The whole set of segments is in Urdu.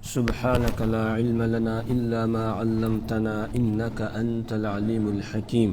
سبحانك لا علم لنا إلا ما علمتنا إنك أنت العليم الحكيم.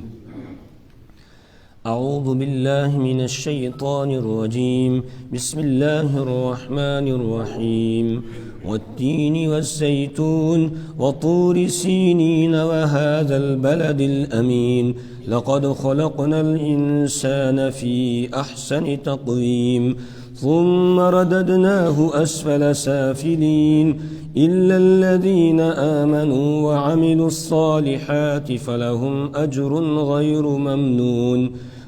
أعوذ بالله من الشيطان الرجيم. بسم الله الرحمن الرحيم. والتين والزيتون وطور سينين وهذا البلد الأمين لقد خلقنا الإنسان في أحسن تقويم ثم رددناه أسفل سافلين إلا الذين آمنوا وعملوا الصالحات فلهم أجر غير ممنون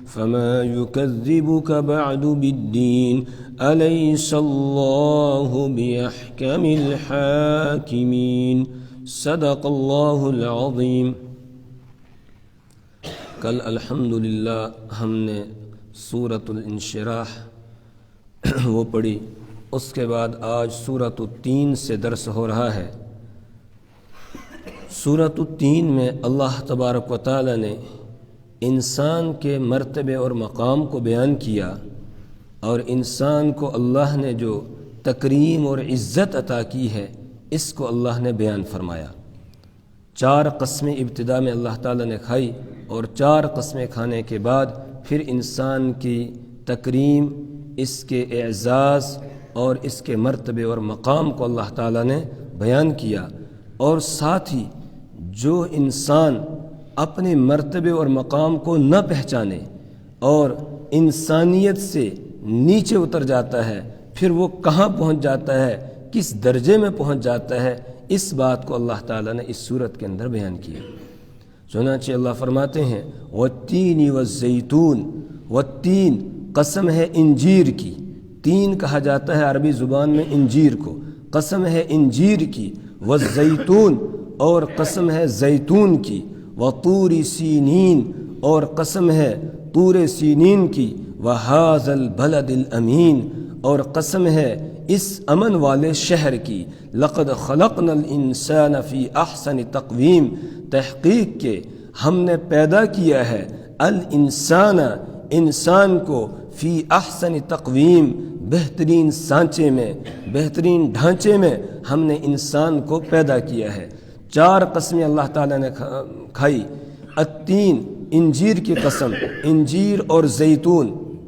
فما يكذبك بعد بالدين أليس الله بأحكم الحاكمين. صدق الله العظيم. کل الحمدللہ ہم نے سورۃ الانشراح وہ پڑھی، اس کے بعد آج سورۃ التین سے درس ہو رہا ہے. سورۃ التین میں اللہ تبارک و تعالی نے انسان کے مرتبے اور مقام کو بیان کیا، اور انسان کو اللہ نے جو تکریم اور عزت عطا کی ہے اس کو اللہ نے بیان فرمایا. 4 قسمیں ابتدا میں اللہ تعالیٰ نے کھائی، اور 4 قسمیں کھانے کے بعد پھر انسان کی تکریم، اس کے اعزاز اور اس کے مرتبے اور مقام کو اللہ تعالیٰ نے بیان کیا. اور ساتھ ہی جو انسان اپنے مرتبے اور مقام کو نہ پہچانے اور انسانیت سے نیچے اتر جاتا ہے، پھر وہ کہاں پہنچ جاتا ہے، کس درجے میں پہنچ جاتا ہے، اس بات کو اللہ تعالیٰ نے اس صورت کے اندر بیان کیا. چنانچہ اللہ فرماتے ہیں والتین والزیتون. والتین قسم ہے انجیر کی، تین کہا جاتا ہے عربی زبان میں انجیر کو، قسم ہے انجیر کی. والزیتون اور قسم ہے زیتون کی. وطور سینین اور قسم ہے طور سینین کی. وہذا البلد الامین اور قسم ہے اس امن والے شہر کی. لقد خلقنا الانسان فی احسن تقویم، تحقیق کے ہم نے پیدا کیا ہے الانسان، انسان کو، فی احسن تقویم، بہترین سانچے میں، بہترین ڈھانچے میں ہم نے انسان کو پیدا کیا ہے. 4 قسمیں اللہ تعالیٰ نے کھائی. التین انجیر کی قسم، انجیر اور زیتون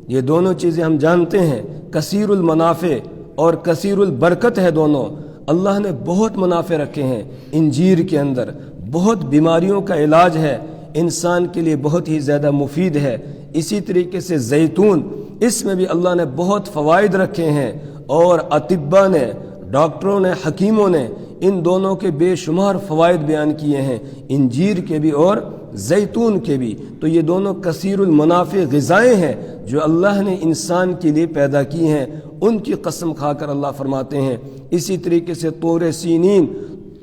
یہ دونوں چیزیں ہم جانتے ہیں کثیر المنافع اور کثیر البرکت ہے دونوں. اللہ نے بہت منافع رکھے ہیں انجیر کے اندر، بہت بیماریوں کا علاج ہے، انسان کے لیے بہت ہی زیادہ مفید ہے. اسی طریقے سے زیتون، اس میں بھی اللہ نے بہت فوائد رکھے ہیں، اور اطباء نے، ڈاکٹروں نے، حکیموں نے ان دونوں کے بے شمار فوائد بیان کیے ہیں، انجیر کے بھی اور زیتون کے بھی. تو یہ دونوں کثیر المنافع غذائیں ہیں جو اللہ نے انسان کے لیے پیدا کی ہیں، ان کی قسم کھا کر اللہ فرماتے ہیں. اسی طریقے سے طور سینین،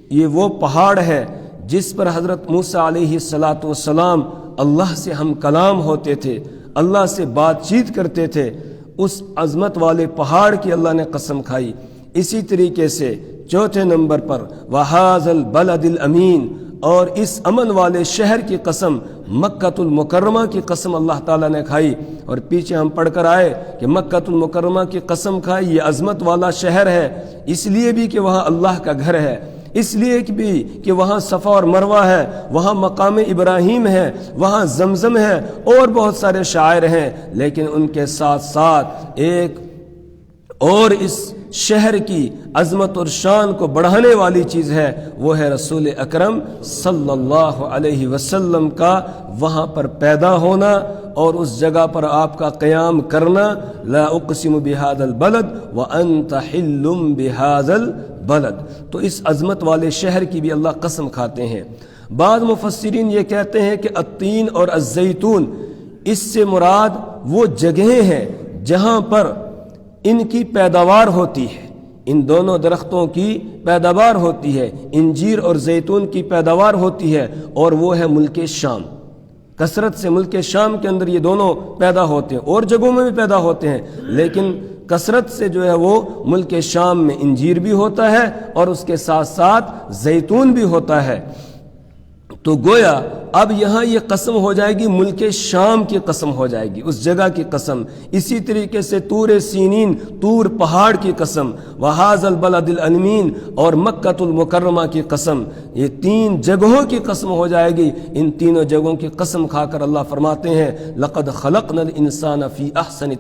یہ وہ پہاڑ ہے جس پر حضرت موسیٰ علیہ السلام اللہ سے ہم کلام ہوتے تھے، اللہ سے بات چیت کرتے تھے. اس عظمت والے پہاڑ کی اللہ نے قسم کھائی. اسی طریقے سے 4 نمبر پر وَهَذَا الْبَلَدِ الْأَمِينَ اور اس امن والے شہر کی قسم، مکۃ المکرمہ کی قسم اللہ تعالیٰ نے کھائی. اور پیچھے ہم پڑھ کر آئے کہ مکۃ المکرمہ کی قسم کھائی، یہ عظمت والا شہر ہے، اس لیے بھی کہ وہاں اللہ کا گھر ہے، اس لیے بھی کہ وہاں صفا اور مروہ ہے، وہاں مقام ابراہیم ہے، وہاں زمزم ہے، اور بہت سارے شاعر ہیں. لیکن ان کے ساتھ ساتھ ایک اور اس شہر کی عظمت اور شان کو بڑھانے والی چیز ہے، وہ ہے رسول اکرم صلی اللہ علیہ وسلم کا وہاں پر پیدا ہونا اور اس جگہ پر آپ کا قیام کرنا. لا اقسم بہذا البلد وانت حل بہذا البلد. تو اس عظمت والے شہر کی بھی اللہ قسم کھاتے ہیں. بعض مفسرین یہ کہتے ہیں کہ التین اور الزیتون اس سے مراد وہ جگہیں ہیں جہاں پر ان کی پیداوار ہوتی ہے، ان دونوں درختوں کی پیداوار ہوتی ہے، انجیر اور زیتون کی پیداوار ہوتی ہے، اور وہ ہے ملک شام. کثرت سے ملک شام کے اندر یہ دونوں پیدا ہوتے ہیں، اور جگہوں میں بھی پیدا ہوتے ہیں، لیکن کثرت سے جو ہے وہ ملک شام میں انجیر بھی ہوتا ہے اور اس کے ساتھ ساتھ زیتون بھی ہوتا ہے. تو گویا اب یہاں یہ قسم ہو جائے گی ملک شام کی قسم ہو جائے گی، اس جگہ کی قسم. اسی طریقے سے طور سینین، طور پہاڑ کی قسم، وہذا البلد الامین اور مکۃ المکرمہ کی قسم. یہ تین جگہوں کی قسم ہو جائے گی. ان تینوں جگہوں کی قسم کھا کر اللہ فرماتے ہیں لقد خلقنا الانسان فی احسن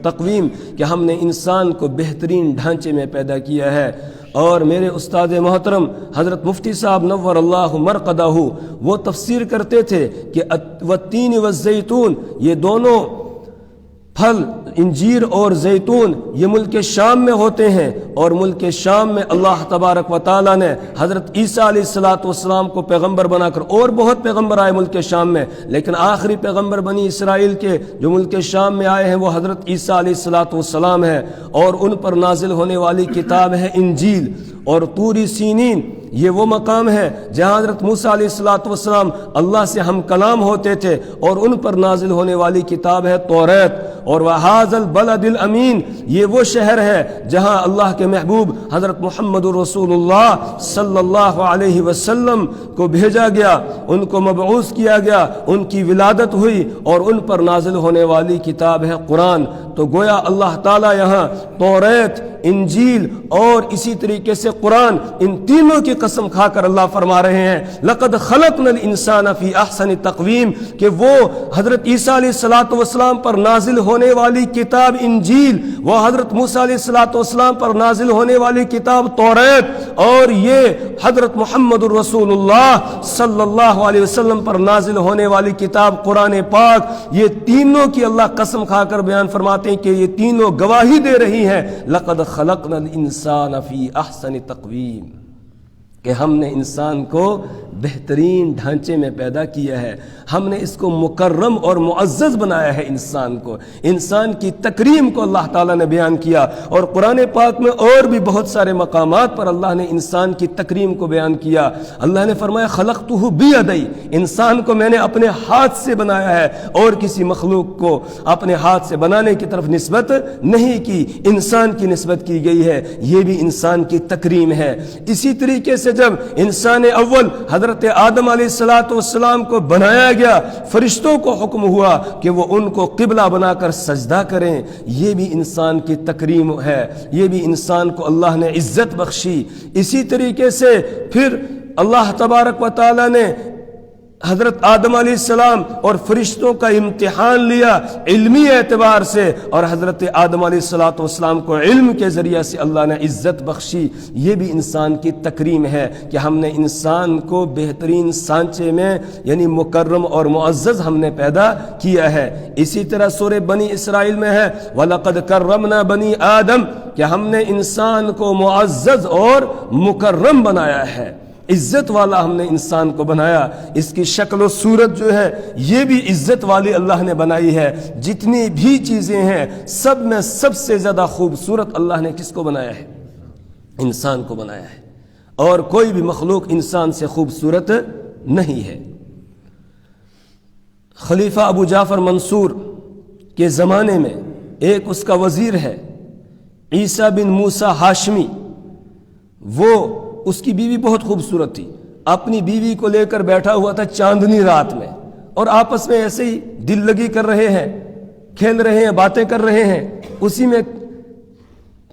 تقویم، کہ ہم نے انسان کو بہترین ڈھانچے میں پیدا کیا ہے. اور میرے استاد محترم حضرت مفتی صاحب نور اللہ مرقدہ وہ تفسیر کرتے تھے کہ والتین والزیتون، یہ دونوں پھل انجیر اور زیتون یہ ملک شام میں ہوتے ہیں، اور ملک شام میں اللہ تبارک و تعالیٰ نے حضرت عیسیٰ علیہ السلام کو پیغمبر بنا کر، اور بہت پیغمبر آئے ملک شام میں، لیکن آخری پیغمبر بنی اسرائیل کے جو ملک شام میں آئے ہیں وہ حضرت عیسیٰ علیہ السلام ہے، اور ان پر نازل ہونے والی کتاب ہے انجیل. اور طور سینین یہ وہ مقام ہے جہاں حضرت موسیٰ علیہ السلام اللہ سے ہم کلام ہوتے تھے، اور ان پر نازل ہونے والی کتاب ہے توریت. اور وہذا البلد الامین یہ وہ شہر ہے جہاں اللہ کے محبوب حضرت محمد رسول اللہ صلی اللہ علیہ وسلم کو بھیجا گیا، ان کو مبعوث کیا گیا، ان کی ولادت ہوئی، اور ان پر نازل ہونے والی کتاب ہے قرآن. تو گویا اللہ تعالیٰ یہاں توریت، انجیل اور اسی طریقے سے قرآن، ان تینوں کی قسم کھا کر اللہ فرما رہے ہیں لقد خلقنا الانسان فی احسن تقویم، کہ وہ حضرت عیسیٰ علیہ السلام پر نازل ہونے والی کتاب انجیل، وہ حضرت موسیٰ علیہ السلام پر نازل ہونے والی کتاب توریت، اور یہ حضرت محمد الرسول اللہ صلی اللہ علیہ وسلم پر نازل ہونے والی کتاب قرآن پاک، یہ تینوں کی اللہ قسم کھا کر بیان فرماتے ہیں کہ یہ تینوں گواہی دے رہی ہیں لقد خلقنا الانسان فی احسن تقویم، کہ ہم نے انسان کو بہترین ڈھانچے میں پیدا کیا ہے، ہم نے اس کو مکرم اور معزز بنایا ہے. انسان کو، انسان کی تکریم کو اللہ تعالیٰ نے بیان کیا. اور قرآن پاک میں اور بھی بہت سارے مقامات پر اللہ نے انسان کی تکریم کو بیان کیا. اللہ نے فرمایا خلقتہ بیدی، انسان کو میں نے اپنے ہاتھ سے بنایا ہے، اور کسی مخلوق کو اپنے ہاتھ سے بنانے کی طرف نسبت نہیں کی، انسان کی نسبت کی گئی ہے. یہ بھی انسان کی تکریم ہے. اسی طریقے سے جب انسان اول حضرت آدم علیہ السلام کو بنایا گیا، فرشتوں کو حکم ہوا کہ وہ ان کو قبلہ بنا کر سجدہ کریں. یہ بھی انسان کی تکریم ہے، یہ بھی انسان کو اللہ نے عزت بخشی. اسی طریقے سے پھر اللہ تبارک و تعالی نے حضرت آدم علیہ السلام اور فرشتوں کا امتحان لیا علمی اعتبار سے، اور حضرت آدم علیہ السلام کو علم کے ذریعے سے اللہ نے عزت بخشی. یہ بھی انسان کی تکریم ہے کہ ہم نے انسان کو بہترین سانچے میں یعنی مکرم اور معزز ہم نے پیدا کیا ہے. اسی طرح سورہ بنی اسرائیل میں ہے وَلَقَدْ كَرَّمْنَا بَنِي آدم، کہ ہم نے انسان کو معزز اور مکرم بنایا ہے، عزت والا ہم نے انسان کو بنایا. اس کی شکل و صورت جو ہے یہ بھی عزت والی اللہ نے بنائی ہے. جتنی بھی چیزیں ہیں سب میں سب سے زیادہ خوبصورت اللہ نے کس کو بنایا ہے؟ انسان کو بنایا ہے، اور کوئی بھی مخلوق انسان سے خوبصورت نہیں ہے. خلیفہ ابو جعفر منصور کے زمانے میں ایک اس کا وزیر ہے عیسیٰ بن موسیٰ ہاشمی. وہ اس کی بیوی بہت خوبصورت تھی، اپنی بیوی کو لے کر بیٹھا ہوا تھا چاندنی رات میں، اور آپس میں ایسے ہی دل لگی کر رہے ہیں، کھیل رہے ہیں، باتیں کر رہے ہیں. اسی میں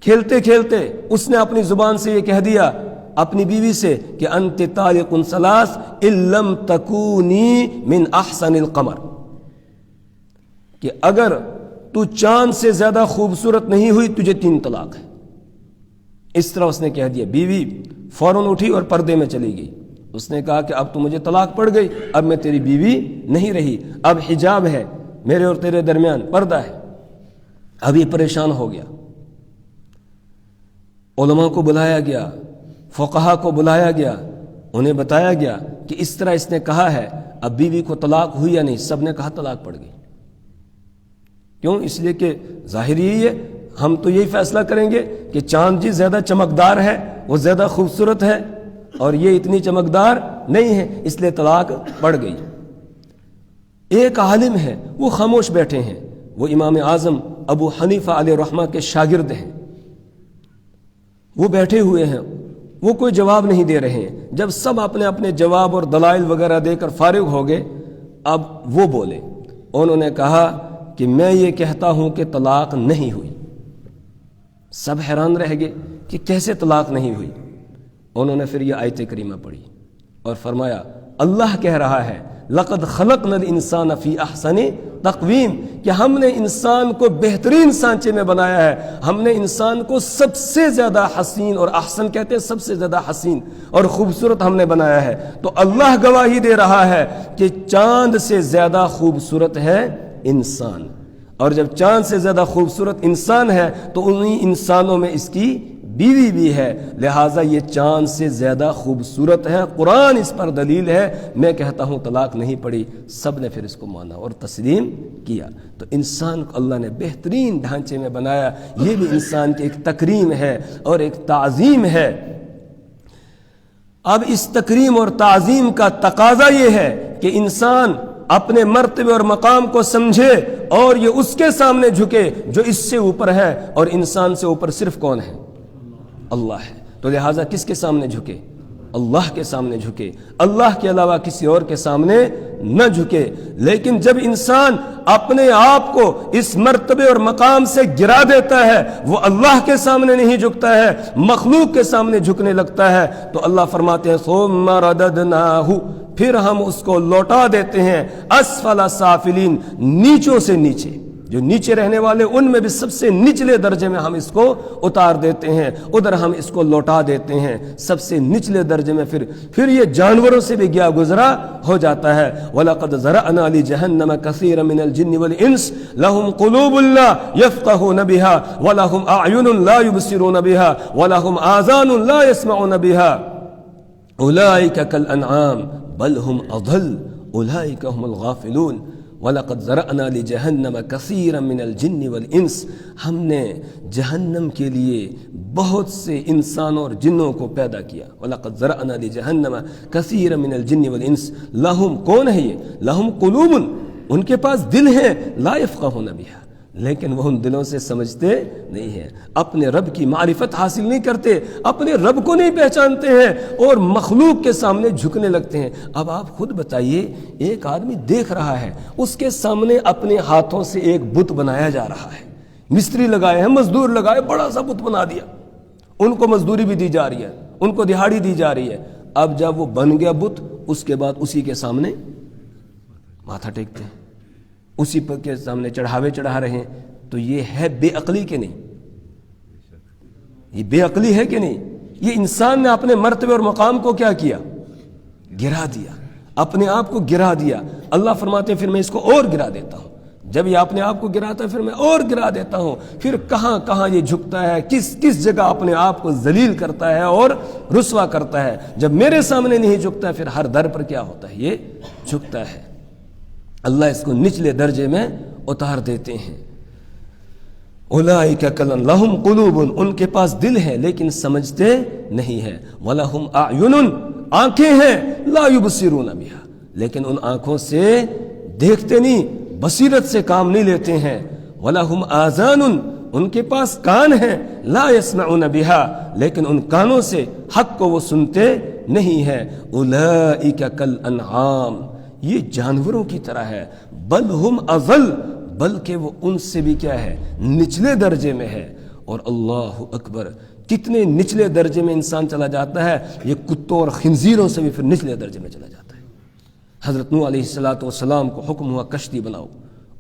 کھیلتے کھیلتے اس نے اپنی زبان سے یہ کہہ دیا اپنی بیوی سے کہ انت طالق ثلاث ان لم تکونی من احسن القمر، کہ اگر تو چاند سے زیادہ خوبصورت نہیں ہوئی تجھے 3 طلاق ہے. اس طرح اس نے کہہ دیا. بیوی فوراً اٹھی اور پردے میں چلی گئی. اس نے کہا کہ اب تو مجھے طلاق پڑ گئی، اب میں تیری بیوی نہیں رہی، اب حجاب ہے میرے اور تیرے درمیان، پردہ ہے. اب یہ پریشان ہو گیا. علماء کو بلایا گیا، فقہا کو بلایا گیا، انہیں بتایا گیا کہ اس طرح اس نے کہا ہے. اب بیوی کو طلاق ہوئی یا نہیں؟ سب نے کہا طلاق پڑ گئی. کیوں؟ اس لیے کہ ظاہر یہی ہے، ہم تو یہی فیصلہ کریں گے کہ چاند جی زیادہ چمکدار ہے، وہ زیادہ خوبصورت ہے، اور یہ اتنی چمکدار نہیں ہے، اس لیے طلاق پڑ گئی. ایک عالم ہے وہ خاموش بیٹھے ہیں، وہ امام اعظم ابو حنیفہ علیہ رحمہ کے شاگرد ہیں. وہ بیٹھے ہوئے ہیں، وہ کوئی جواب نہیں دے رہے ہیں. جب سب اپنے اپنے جواب اور دلائل وغیرہ دے کر فارغ ہو گئے، اب وہ بولے، انہوں نے کہا کہ میں یہ کہتا ہوں کہ طلاق نہیں ہوئی۔ سب حیران رہ گئے کہ کیسے طلاق نہیں ہوئی؟ انہوں نے پھر یہ آیت کریمہ پڑھی اور فرمایا اللہ کہہ رہا ہے لقد خلقنا الانسان فی احسن تقویم، کہ ہم نے انسان کو بہترین سانچے میں بنایا ہے، ہم نے انسان کو سب سے زیادہ حسین، اور احسن کہتے ہیں سب سے زیادہ حسین اور خوبصورت ہم نے بنایا ہے۔ تو اللہ گواہی دے رہا ہے کہ چاند سے زیادہ خوبصورت ہے انسان، اور جب چاند سے زیادہ خوبصورت انسان ہے تو انہی انسانوں میں اس کی بیوی بھی ہے، لہٰذا یہ چاند سے زیادہ خوبصورت ہے، قرآن اس پر دلیل ہے، میں کہتا ہوں طلاق نہیں پڑی۔ سب نے پھر اس کو مانا اور تسلیم کیا۔ تو انسان کو اللہ نے بہترین ڈھانچے میں بنایا، یہ بھی انسان کی ایک تکریم ہے اور ایک تعظیم ہے۔ اب اس تکریم اور تعظیم کا تقاضا یہ ہے کہ انسان اپنے مرتبے اور مقام کو سمجھے اور یہ اس کے سامنے جھکے جو اس سے اوپر ہے، اور انسان سے اوپر صرف کون ہے؟ اللہ ہے۔ تو لہٰذا کس کے سامنے جھکے؟ اللہ کے سامنے جھکے، اللہ کے علاوہ کسی اور کے سامنے نہ جھکے۔ لیکن جب انسان اپنے آپ کو اس مرتبے اور مقام سے گرا دیتا ہے، وہ اللہ کے سامنے نہیں جھکتا ہے، مخلوق کے سامنے جھکنے لگتا ہے، تو اللہ فرماتے ہیں ثم رددناہ، پھر ہم اس کو لوٹا دیتے ہیں اسفل سافلین، نیچوں سے نیچے، جو نیچے رہنے والے ان میں بھی سب سے نچلے درجے میں ہم اس کو اتار دیتے ہیں، ادھر ہم اس کو لوٹا دیتے ہیں سب سے نچلے درجے میں۔ پھر یہ جانوروں سے بھی گیا گزرا ہو جاتا ہے۔ وَلَقَدْ ذَرَأْنَا لِجَهَنَّمَ كَثِيرًا مِنَ الْجِنِّ وَالْإِنسِ لَهُمْ قُلُوبٌ لَا يَفْقَهُونَ بِهَا وَلَهُمْ أَعْيُنٌ لَا يُبْصِرُونَ بِهَا وَلَهُمْ آذَانٌ لَا يَسْمَعُونَ بِهَا أُولَئِكَ كَالْأَنْعَامِ بَلْ هُمْ أَضَلُّ أُولَئِكَ هُمُ الْغَافِلُونَ۔ وَلَقَدْ ذَرَأْنَا لِجَهَنَّمَ كَثِيرًا مِنَ الْجِنِّ وَالْإِنسِ، ہم نے جہنم کے لیے بہت سے انسانوں اور جنوں کو پیدا کیا۔ وَلَقَدْ ذَرَأْنَا لِجَهَنَّمَ كَثِيرًا مِنَ الْجِنِّ وَالْإِنسِ لَهُمْ، کون ہے یہ؟ لَهُمْ قُلُوبٌ، ان کے پاس دل ہیں، لَا يَفْقَهُونَ بِهَا، لیکن وہ ان دلوں سے سمجھتے نہیں ہیں، اپنے رب کی معرفت حاصل نہیں کرتے، اپنے رب کو نہیں پہچانتے ہیں اور مخلوق کے سامنے جھکنے لگتے ہیں۔ اب آپ خود بتائیے، ایک آدمی دیکھ رہا ہے، اس کے سامنے اپنے ہاتھوں سے ایک بت بنایا جا رہا ہے، مستری لگائے ہیں، مزدور لگائے، بڑا سا بت بنا دیا، ان کو مزدوری بھی دی جا رہی ہے، ان کو دہاڑی دی جا رہی ہے۔ اب جب وہ بن گیا بت، اس کے بعد اسی کے سامنے ماتھا ٹیکتے ہیں، اسی پر کے سامنے چڑھاوے چڑھا رہے ہیں، تو یہ ہے بے عقلی کہ نہیں؟ یہ بے عقلی ہے کہ نہیں؟ یہ انسان نے اپنے مرتبے اور مقام کو کیا کیا؟ گرا دیا، اپنے آپ کو گرا دیا۔ اللہ فرماتے ہیں پھر میں اس کو اور گرا دیتا ہوں، جب یہ اپنے آپ کو گراتا ہے پھر میں اور گرا دیتا ہوں، پھر کہاں کہاں یہ جھکتا ہے، کس کس جگہ اپنے آپ کو ذلیل کرتا ہے اور رسوا کرتا ہے۔ جب میرے سامنے نہیں جھکتا پھر ہر در پر کیا ہوتا ہے؟ یہ جھکتا ہے۔ اللہ اس کو نچلے درجے میں اتار دیتے ہیں۔ اولئک کلن لہم قلوب، ان کے پاس دل ہے لیکن سمجھتے نہیں ہے، ولہم اعین، آنکھیں ہیں، لا یبصرون بہا، لیکن ان آنکھوں سے دیکھتے نہیں، بصیرت سے کام نہیں لیتے ہیں، ولہم آذان، ان کے پاس کان ہیں، لا یسمعون بہا، لیکن ان کانوں سے حق کو وہ سنتے نہیں ہیں۔ اولئک کالانعام، یہ جانوروں کی طرح ہے، بل ہم اضل، بلکہ وہ ان سے بھی کیا ہے؟ نچلے درجے میں ہے۔ اور اللہ اکبر، کتنے نچلے درجے میں انسان چلا جاتا ہے، یہ کتوں اور خنزیروں سے بھی پھر نچلے درجے میں چلا جاتا ہے۔ حضرت نوح علیہ السلام کو حکم ہوا کشتی بناؤ،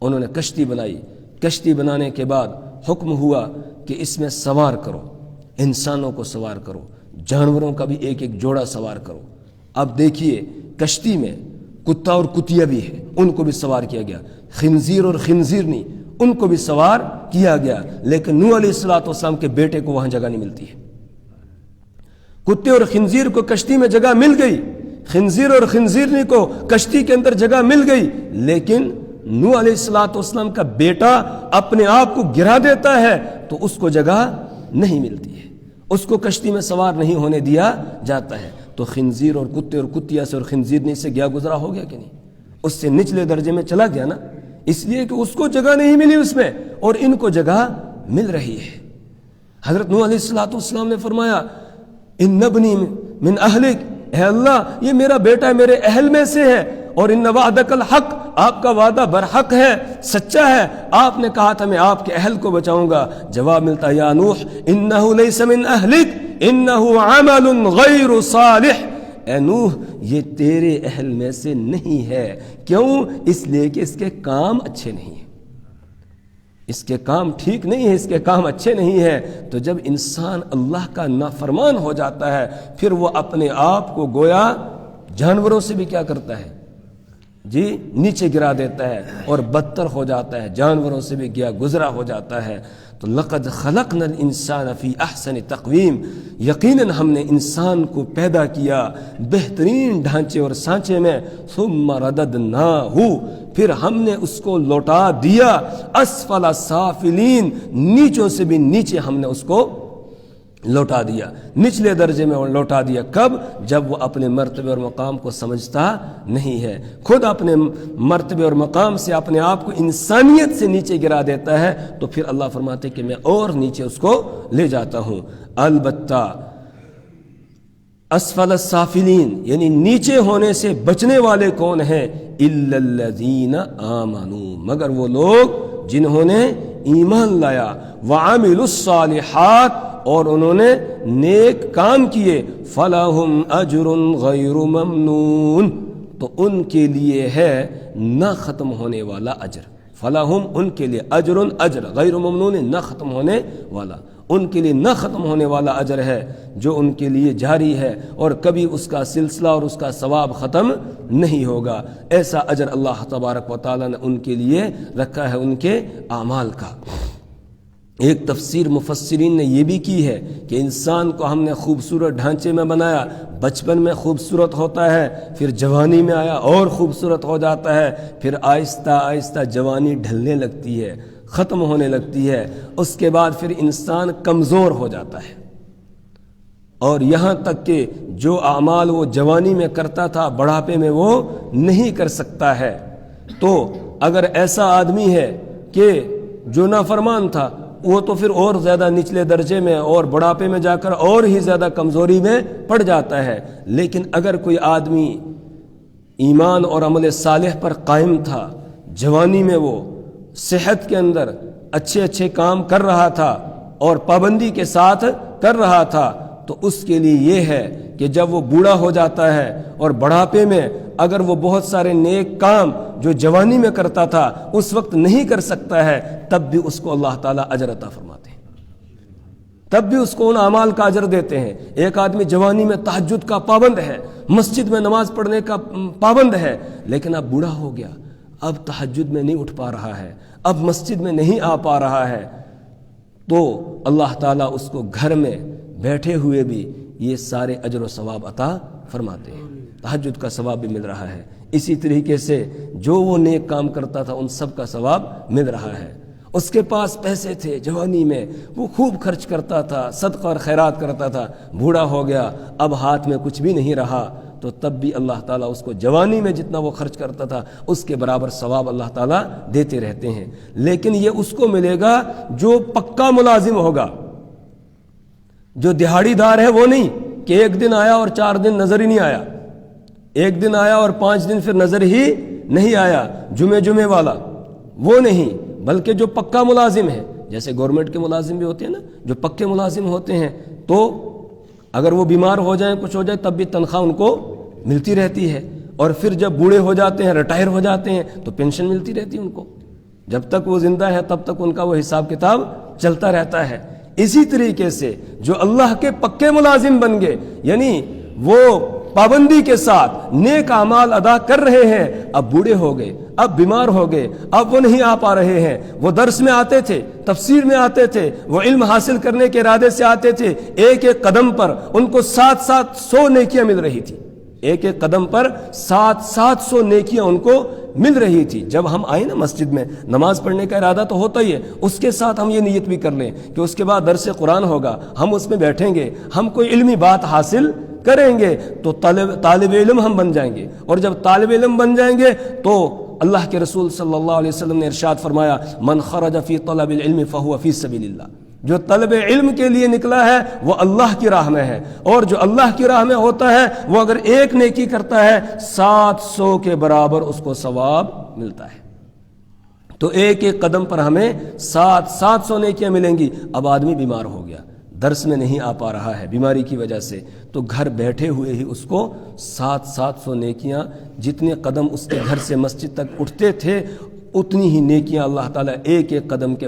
انہوں نے کشتی بنائی، کشتی بنانے کے بعد حکم ہوا کہ اس میں سوار کرو، انسانوں کو سوار کرو، جانوروں کا بھی ایک ایک جوڑا سوار کرو۔ اب دیکھیے کشتی میں کتا اور کتیا بھی ہے، ان کو بھی سوار کیا گیا، خنزیر اور خنزیرنی ان کو بھی سوار کیا گیا، لیکن نوح علیہ السلام کے بیٹے کو وہاں جگہ نہیں ملتی ہے۔ کتے اور خنزیر کو کشتی میں جگہ مل گئی، خنزیر اور خنزیرنی کو کشتی کے اندر جگہ مل گئی، لیکن نوح علیہ السلام کا بیٹا اپنے آپ کو گرا دیتا ہے تو اس کو جگہ نہیں ملتی ہے، اس کو کشتی میں سوار نہیں ہونے دیا جاتا ہے۔ تو خنزیر اور کتے اور کتیا سے اور خنزیرنی سے گیا گزرا ہو گیا کہ نہیں؟ اس سے نچلے درجے میں چلا گیا نا، اس لیے کہ اس کو جگہ نہیں ملی اس میں، اور ان کو جگہ مل رہی ہے۔ حضرت نوح علیہ السلام نے فرمایا ان ابنی من اہلک، اے اللہ یہ میرا بیٹا میرے اہل میں سے ہے، اور ان وعدک الحق، آپ کا وعدہ برحق ہے، سچا ہے، آپ نے کہا تھا میں آپ کے اہل کو بچاؤں گا۔ جواب ملتا یا نوح انہ لیس من اہلک انہ عمل غیر صالح، اے نوح یہ تیرے اہل میں سے نہیں ہے۔ کیوں؟ اس لیے کہ اس کے کام اچھے نہیں ہیں، اس کے کام ٹھیک نہیں ہے، اس کے کام اچھے نہیں ہیں۔ تو جب انسان اللہ کا نافرمان ہو جاتا ہے پھر وہ اپنے آپ کو گویا جانوروں سے بھی کیا کرتا ہے جی نیچے گرا دیتا ہے اور بدتر ہو جاتا ہے، جانوروں سے بھی گیا گزرا ہو جاتا ہے۔ تو لقد خلقنا الانسان فی احسن تقویم، یقیناً ہم نے انسان کو پیدا کیا بہترین ڈھانچے اور سانچے میں، ثم رددناہ، پھر ہم نے اس کو لوٹا دیا اسفل سافلین، نیچوں سے بھی نیچے ہم نے اس کو لوٹا دیا، نچلے درجے میں لوٹا دیا۔ کب؟ جب وہ اپنے مرتبے اور مقام کو سمجھتا نہیں ہے، خود اپنے مرتبے اور مقام سے اپنے آپ کو انسانیت سے نیچے گرا دیتا ہے، تو پھر اللہ فرماتے کہ میں اور نیچے اس کو لے جاتا ہوں۔ البتہ اسفل السافلین یعنی نیچے ہونے سے بچنے والے کون ہیں؟ الا الذین آمنوا، مگر وہ لوگ جنہوں نے ایمان لایا، وعملوا الصالحات، اور انہوں نے نیک کام کیے، فَلَهُمْ أَجْرٌ غَيْرُ مَمْنُونَ، تو ان کے لیے ہے نہ ختم ہونے والا اجر۔ فَلَهُمْ ان کے لیے اجر، اجر غیر ممنون نہ ختم ہونے والا، ان کے لیے نہ ختم ہونے والا اجر ہے جو ان کے لیے جاری ہے اور کبھی اس کا سلسلہ اور اس کا ثواب ختم نہیں ہوگا۔ ایسا اجر اللہ تبارک و تعالیٰ نے ان کے لیے رکھا ہے ان کے اعمال کا۔ ایک تفسیر مفسرین نے یہ بھی کی ہے کہ انسان کو ہم نے خوبصورت ڈھانچے میں بنایا، بچپن میں خوبصورت ہوتا ہے، پھر جوانی میں آیا اور خوبصورت ہو جاتا ہے، پھر آہستہ آہستہ جوانی ڈھلنے لگتی ہے، ختم ہونے لگتی ہے، اس کے بعد پھر انسان کمزور ہو جاتا ہے، اور یہاں تک کہ جو اعمال وہ جوانی میں کرتا تھا بڑھاپے میں وہ نہیں کر سکتا ہے۔ تو اگر ایسا آدمی ہے کہ جو نافرمان تھا وہ تو پھر اور زیادہ نچلے درجے میں اور بڑھاپے میں جا کر اور ہی زیادہ کمزوری میں پڑ جاتا ہے۔ لیکن اگر کوئی آدمی ایمان اور عمل صالح پر قائم تھا، جوانی میں وہ صحت کے اندر اچھے اچھے کام کر رہا تھا اور پابندی کے ساتھ کر رہا تھا، تو اس کے لیے یہ ہے کہ جب وہ بوڑھا ہو جاتا ہے اور بڑھاپے میں اگر وہ بہت سارے نیک کام جو جوانی میں کرتا تھا اس وقت نہیں کر سکتا ہے، تب بھی اس کو اللہ تعالیٰ اجر عطا فرماتے ہیں، تب بھی اس کو ان اعمال کا اجر دیتے ہیں۔ ایک آدمی جوانی میں تہجد کا پابند ہے، مسجد میں نماز پڑھنے کا پابند ہے، لیکن اب بوڑھا ہو گیا، اب تہجد میں نہیں اٹھ پا رہا ہے، اب مسجد میں نہیں آ پا رہا ہے، تو اللہ تعالیٰ اس کو گھر میں بیٹھے ہوئے بھی یہ سارے اجر و ثواب عطا فرماتے ہیں، تہجد کا ثواب بھی مل رہا ہے۔ اسی طریقے سے جو وہ نیک کام کرتا تھا ان سب کا ثواب مل رہا ہے۔ اس کے پاس پیسے تھے جوانی میں، وہ خوب خرچ کرتا تھا، صدقہ اور خیرات کرتا تھا، بوڑھا ہو گیا، اب ہاتھ میں کچھ بھی نہیں رہا، تو تب بھی اللہ تعالیٰ اس کو جوانی میں جتنا وہ خرچ کرتا تھا اس کے برابر ثواب اللہ تعالیٰ دیتے رہتے ہیں۔ لیکن یہ اس کو ملے گا جو پکا ملازم ہوگا، جو دیہاڑی دار ہے وہ نہیں کہ ایک دن آیا اور 4 دن نظر ہی نہیں آیا، ایک دن آیا اور 5 دن پھر نظر ہی نہیں آیا، جمعے والا وہ نہیں، بلکہ جو پکا ملازم ہے، جیسے گورنمنٹ کے ملازم بھی ہوتے ہیں نا، جو پکے ملازم ہوتے ہیں، تو اگر وہ بیمار ہو جائیں کچھ ہو جائے تب بھی تنخواہ ان کو ملتی رہتی ہے، اور پھر جب بوڑھے ہو جاتے ہیں ریٹائر ہو جاتے ہیں تو پینشن ملتی رہتی ہے ان کو، جب تک وہ زندہ ہے تب تک ان کا وہ حساب کتاب چلتا رہتا ہے۔ اسی طریقے سے جو اللہ کے پکے ملازم بن گئے، یعنی وہ پابندی کے ساتھ نیک اعمال ادا کر رہے ہیں، اب بوڑھے ہو گئے، اب بیمار ہو گئے، اب وہ نہیں آ پا رہے ہیں، وہ درس میں آتے تھے، تفسیر میں آتے تھے، وہ علم حاصل کرنے کے ارادے سے آتے تھے، ایک ایک قدم پر ان کو 700 نیکیاں مل رہی تھی، ایک ایک قدم پر 700 نیکیاں ان کو مل رہی تھی۔ جب ہم آئے نا مسجد میں نماز پڑھنے کا ارادہ تو ہوتا ہی ہے، اس کے ساتھ ہم یہ نیت بھی کر لیں کہ اس کے بعد درس قرآن ہوگا، ہم اس میں بیٹھیں گے، ہم کوئی علمی بات حاصل کریں گے تو طالب علم ہم بن جائیں گے، اور جب طالب علم بن جائیں گے تو اللہ کے رسول صلی اللہ علیہ وسلم نے ارشاد فرمایا من خرج فی طلب العلم فہو فی سبیل اللہ، جو طلب علم کے لیے نکلا ہے وہ اللہ کی راہ میں ہے، اور جو اللہ کی راہ میں ہوتا ہے وہ اگر ایک نیکی کرتا ہے 700 کے برابر اس کو ثواب ملتا ہے۔ تو ایک ایک قدم پر ہمیں 700 نیکیاں ملیں گی۔ اب آدمی بیمار ہو گیا، درس میں نہیں آ پا رہا ہے بیماری کی وجہ سے، تو گھر بیٹھے ہوئے ہی اس کو 700 نیکیاں، جتنے قدم اس کے گھر سے مسجد تک اٹھتے تھے اتنی ہی نیکیاں اللہ تعالیٰ ایک ایک قدم کے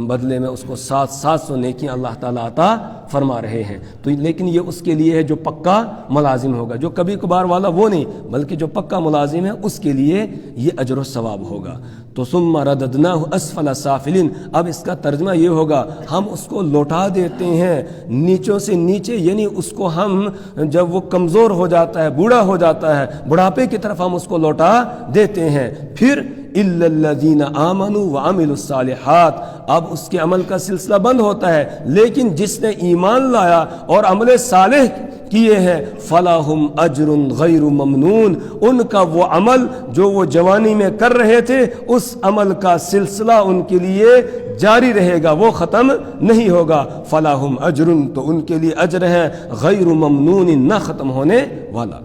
بدلے میں اس کو 700 نیکیاں اللہ تعالیٰ عطا فرما رہے ہیں۔ تو لیکن یہ اس کے لیے ہے جو پکا ملازم ہوگا، جو کبھی کبھار والا وہ نہیں، بلکہ جو پکا ملازم ہے اس کے لیے یہ اجر و ثواب ہوگا۔ تو ثم رددناہ اسفل سافلین، اب اس کا ترجمہ یہ ہوگا ہم اس کو لوٹا دیتے ہیں نیچوں سے نیچے، یعنی اس کو ہم جب وہ کمزور ہو جاتا ہے، بوڑھا ہو جاتا ہے، بڑھاپے کی طرف ہم اس کو لوٹا دیتے ہیں۔ پھر الا الذین آمنوا وعملوا الصالحات، اب اس کے عمل کا سلسلہ بند ہوتا ہے، لیکن جس نے ایمان لایا اور عمل صالح کیے ہیں فلاحم اجر غیر ممنون، ان کا وہ عمل جو وہ جوانی میں کر رہے تھے اس عمل کا سلسلہ ان کے لیے جاری رہے گا، وہ ختم نہیں ہوگا۔ فلاحم اجر، تو ان کے لیے اجر ہے غیر ممنون، نہ ختم ہونے والا۔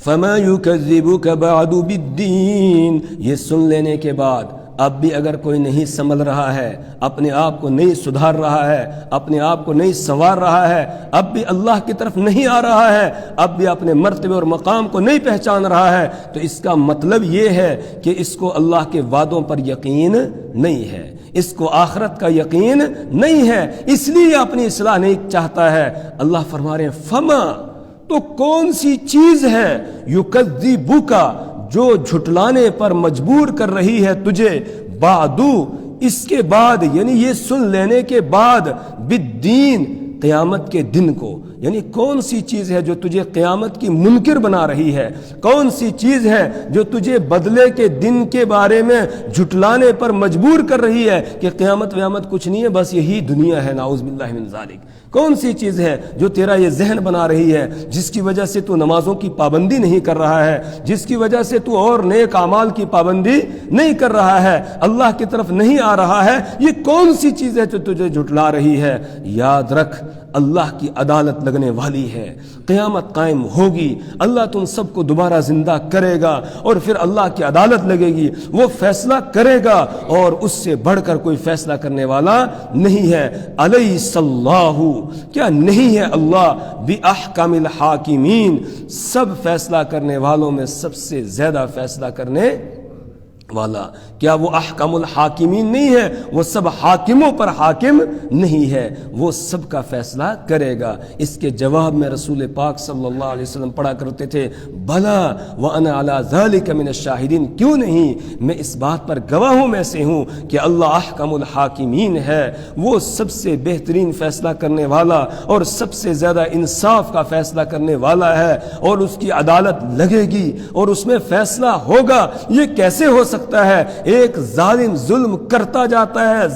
فما یکذبک بعد بالدین، یہ سن لینے کے بعد اب بھی اگر کوئی نہیں سنبھل رہا ہے، اپنے آپ کو نہیں سدھار رہا ہے، اپنے آپ کو نہیں سنوار رہا ہے، اب بھی اللہ کی طرف نہیں آ رہا ہے، اب بھی اپنے مرتبے اور مقام کو نہیں پہچان رہا ہے، تو اس کا مطلب یہ ہے کہ اس کو اللہ کے وعدوں پر یقین نہیں ہے، اس کو آخرت کا یقین نہیں ہے، اس لیے اپنی اصلاح نہیں چاہتا ہے۔ اللہ فرما رہے ہیں فما، تو کون سی چیز ہے یکذبک، جو جھٹلانے پر مجبور کر رہی ہے تجھے، بعدو، اس کے بعد، یعنی یہ سن لینے کے بعد، بالدین، قیامت کے دن کو، یعنی کون سی چیز ہے جو تجھے قیامت کی منکر بنا رہی ہے، کون سی چیز ہے جو تجھے بدلے کے دن کے بارے میں جھٹلانے پر مجبور کر رہی ہے کہ قیامت ویامت کچھ نہیں ہے، بس یہی دنیا ہے، نعوذ باللہ من ذالک۔ کون سی چیز ہے جو تیرا یہ ذہن بنا رہی ہے، جس کی وجہ سے تو نمازوں کی پابندی نہیں کر رہا ہے، جس کی وجہ سے تو اور نیک اعمال کی پابندی نہیں کر رہا ہے، اللہ کی طرف نہیں آ رہا ہے، یہ کون سی چیز ہے جو تجھے جھٹلا رہی ہے؟ یاد رکھ اللہ کی عدالت لگنے والی ہے، قیامت قائم ہوگی، اللہ تم سب کو دوبارہ زندہ کرے گا، اور پھر اللہ کی عدالت لگے گی، وہ فیصلہ کرے گا، اور اس سے بڑھ کر کوئی فیصلہ کرنے والا نہیں ہے۔ الیس اللہ، کیا نہیں ہے اللہ باحکم الحاکمین، سب فیصلہ کرنے والوں میں سب سے زیادہ فیصلہ کرنے والا؟ کیا وہ احکم الحاکمین نہیں ہے؟ وہ سب حاکموں پر حاکم نہیں ہے، وہ سب کا فیصلہ کرے گا۔ اس کے جواب میں رسول پاک صلی اللہ علیہ وسلم پڑھا کرتے تھے بھلا وانا علی ذلک من الشاہدین، کیوں نہیں، میں اس بات پر گواہوں میں سے ہوں کہ اللہ احکم الحاکمین ہے، وہ سب سے بہترین فیصلہ کرنے والا اور سب سے زیادہ انصاف کا فیصلہ کرنے والا ہے، اور اس کی عدالت لگے گی اور اس میں فیصلہ ہوگا۔ یہ کیسے ہو سکتا ہے؟ ایک ظالم ظلم کرتا جاتا ہے،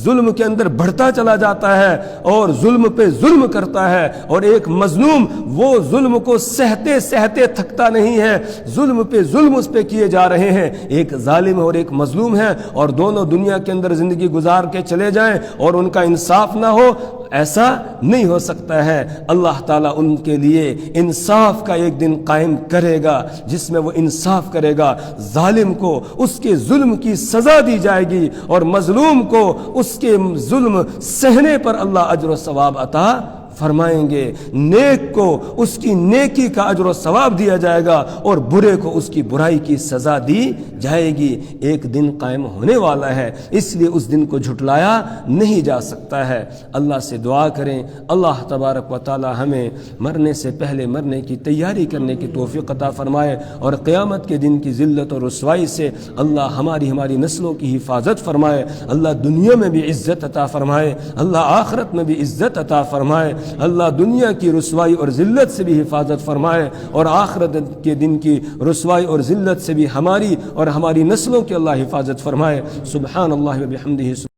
ظلم کے اندر بڑھتا چلا جاتا ہے اور ظلم پہ ظلم کرتا ہے، اور ایک مظلوم وہ ظلم کو سہتے سہتے تھکتا نہیں ہے، ظلم پہ ظلم اس پہ کیے جا رہے ہیں، ایک ظالم اور ایک مظلوم ہے، اور دونوں دنیا کے اندر زندگی گزار کے چلے جائیں اور ان کا انصاف نہ ہو، ایسا نہیں ہو سکتا ہے۔ اللہ تعالیٰ ان کے لیے انصاف کا ایک دن قائم کرے گا جس میں وہ انصاف کرے گا، ظالم کو اس کے ظلم کی سزا دی جائے گی اور مظلوم کو اس کے ظلم سہنے پر اللہ اجر و ثواب عطا فرمائیں گے، نیک کو اس کی نیکی کا اجر و ثواب دیا جائے گا اور برے کو اس کی برائی کی سزا دی جائے گی۔ ایک دن قائم ہونے والا ہے، اس لیے اس دن کو جھٹلایا نہیں جا سکتا ہے۔ اللہ سے دعا کریں اللہ تبارک و تعالی ہمیں مرنے سے پہلے مرنے کی تیاری کرنے کی توفیق عطا فرمائے، اور قیامت کے دن کی ذلت اور رسوائی سے اللہ ہماری نسلوں کی حفاظت فرمائے، اللہ دنیا میں بھی عزت عطا فرمائے، اللہ آخرت میں بھی عزت عطا فرمائے، اللہ دنیا کی رسوائی اور ذلت سے بھی حفاظت فرمائے، اور آخرت کے دن کی رسوائی اور ذلت سے بھی ہماری اور ہماری نسلوں کی اللہ حفاظت فرمائے۔ سبحان اللہ و بحمدہ۔